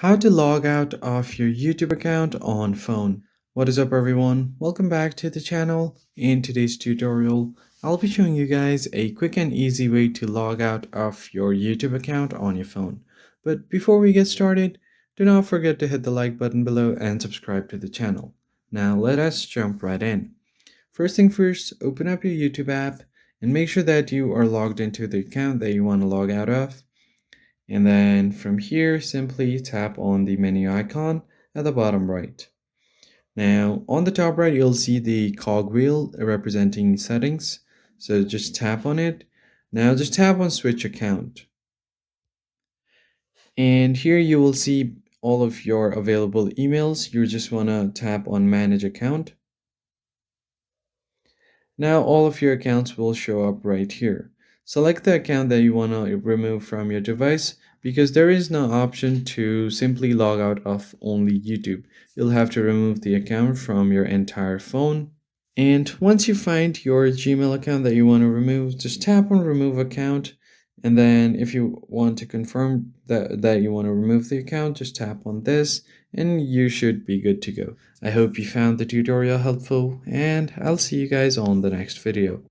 How to log out of your YouTube account on phone. What is up everyone? Welcome back to the channel. In today's tutorial, I'll be showing you guys a quick and easy way to log out of your YouTube account on your phone. But before we get started, do not forget to hit the like button below and subscribe to the channel. Now let us jump right in. First thing first, open up your YouTube app and make sure that you are logged into the account that you want to log out of. And then from here, simply tap on the menu icon at the bottom right. Now, on the top right, you'll see the cogwheel representing settings. So just tap on it. Now just tap on switch account. And here you will see all of your available emails. You just want to tap on manage account. Now all of your accounts will show up right here. Select the account that you want to remove from your device because there is no option to simply log out of only YouTube. You'll have to remove the account from your entire phone. And once you find your Gmail account that you want to remove, just tap on remove account. And then if you want to confirm that you want to remove the account, just tap on this and you should be good to go. I hope you found the tutorial helpful and I'll see you guys on the next video.